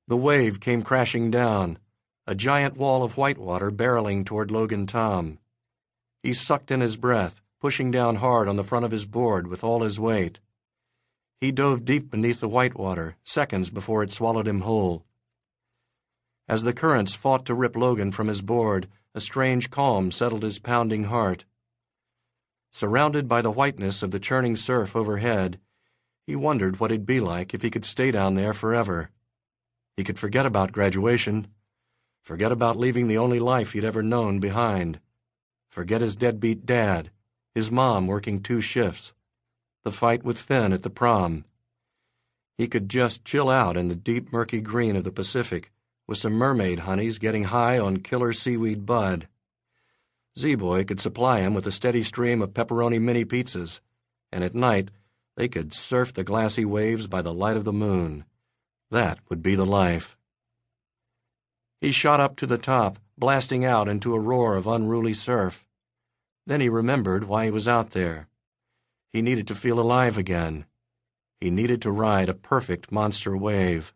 The wave came crashing down, a giant wall of whitewater barreling toward Logan Tom. He sucked in his breath, pushing down hard on the front of his board with all his weight. He dove deep beneath the whitewater, seconds before it swallowed him whole. As the currents fought to rip Logan from his board, a strange calm settled his pounding heart. Surrounded by the whiteness of the churning surf overhead, he wondered what it'd be like if he could stay down there forever. He could forget about graduation, forget about leaving the only life he'd ever known behind, forget his deadbeat dad, his mom working 2 shifts, the fight with Finn at the prom. He could just chill out in the deep murky green of the Pacific with some mermaid honeys getting high on killer seaweed bud. Z-Boy could supply him with a steady stream of pepperoni mini pizzas, and at night they could surf the glassy waves by the light of the moon. That would be the life. He shot up to the top, blasting out into a roar of unruly surf. Then he remembered why he was out there. He needed to feel alive again. He needed to ride a perfect monster wave.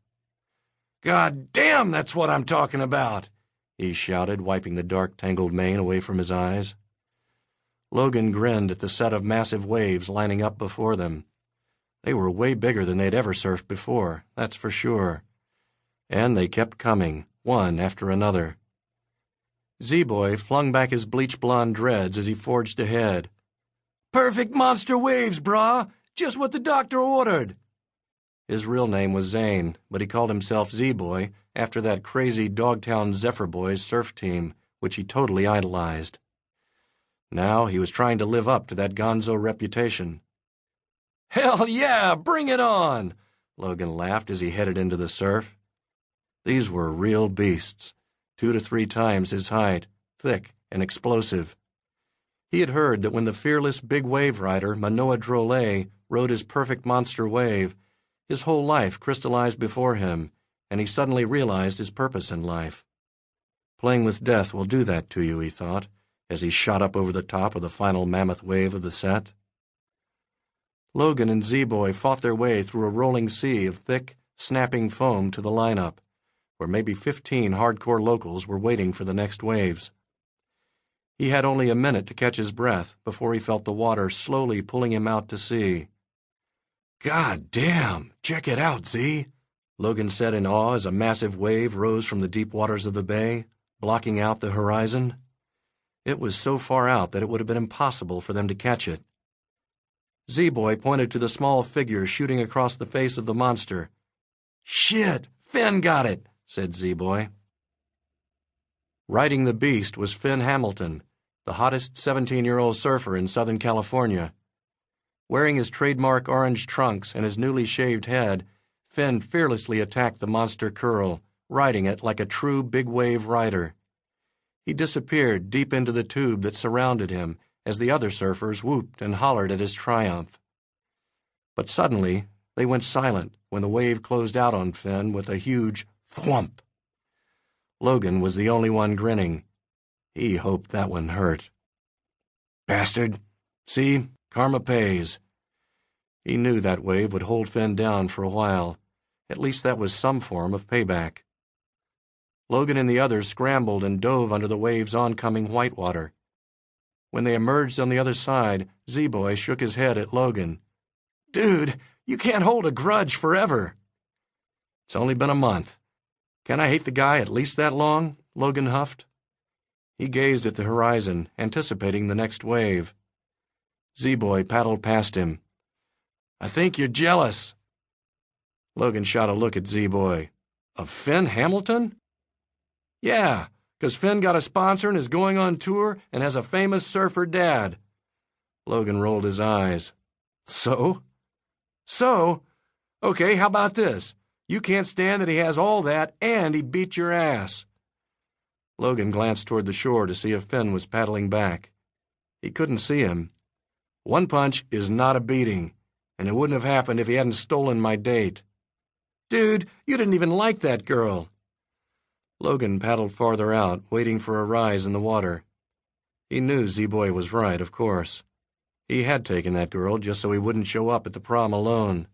"God damn, that's what I'm talking about!" he shouted, wiping the dark, tangled mane away from his eyes. Logan grinned at the set of massive waves lining up before them. They were way bigger than they'd ever surfed before, that's for sure. And they kept coming, one after another. Z-Boy flung back his bleach-blonde dreads as he forged ahead. "Perfect monster waves, brah! Just what the doctor ordered!" His real name was Zane, but he called himself Z-Boy after that crazy Dogtown Zephyr Boys surf team, which he totally idolized. Now he was trying to live up to that gonzo reputation. "Hell yeah, bring it on!" Logan laughed as he headed into the surf. These were real beasts, 2 to 3 times his height, thick and explosive. He had heard that when the fearless big wave rider Manoa Drolet rode his perfect monster wave, his whole life crystallized before him, and he suddenly realized his purpose in life. Playing with death will do that to you, he thought, as he shot up over the top of the final mammoth wave of the set. Logan and Z-Boy fought their way through a rolling sea of thick, snapping foam to the lineup, where maybe 15 hardcore locals were waiting for the next waves. He had only a minute to catch his breath before he felt the water slowly pulling him out to sea. "God damn! Check it out, Z!" Logan said in awe as a massive wave rose from the deep waters of the bay, blocking out the horizon. It was so far out that it would have been impossible for them to catch it. Z-Boy pointed to the small figure shooting across the face of the monster. "Shit! Finn got it!" said Z-Boy. Riding the beast was Finn Hamilton, the hottest 17-year-old surfer in Southern California. Wearing his trademark orange trunks and his newly shaved head, Finn fearlessly attacked the monster curl, riding it like a true big-wave rider. He disappeared deep into the tube that surrounded him as the other surfers whooped and hollered at his triumph. But suddenly, they went silent when the wave closed out on Finn with a huge thwump. Logan was the only one grinning. He hoped that one hurt. "Bastard. See? Karma pays." He knew that wave would hold Finn down for a while. At least that was some form of payback. Logan and the others scrambled and dove under the wave's oncoming whitewater. When they emerged on the other side, Z-Boy shook his head at Logan. "Dude, you can't hold a grudge forever." "It's only been a month. Can I hate the guy at least that long?" Logan huffed. He gazed at the horizon, anticipating the next wave. Z-Boy paddled past him. "I think you're jealous." Logan shot a look at Z-Boy. "Of Finn Hamilton?" "Yeah, 'cause Finn got a sponsor and is going on tour and has a famous surfer dad." Logan rolled his eyes. "So? So? Okay, how about this? You can't stand that he has all that and he beat your ass." Logan glanced toward the shore to see if Finn was paddling back. He couldn't see him. "One punch is not a beating, and it wouldn't have happened if he hadn't stolen my date." "Dude, you didn't even like that girl." Logan paddled farther out, waiting for a rise in the water. He knew Z-Boy was right, of course. He had taken that girl just so he wouldn't show up at the prom alone.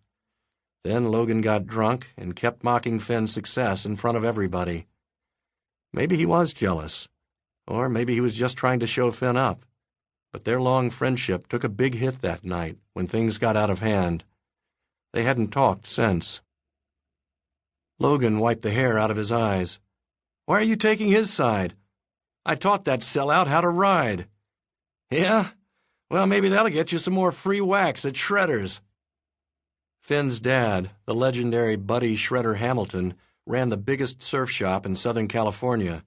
Then Logan got drunk and kept mocking Finn's success in front of everybody. Maybe he was jealous, or maybe he was just trying to show Finn up. But their long friendship took a big hit that night when things got out of hand. They hadn't talked since. Logan wiped the hair out of his eyes. "Why are you taking his side? I taught that sellout how to ride." "Yeah? Well, maybe that'll get you some more free wax at Shredder's." Finn's dad, the legendary Buddy Shredder Hamilton, ran the biggest surf shop in Southern California.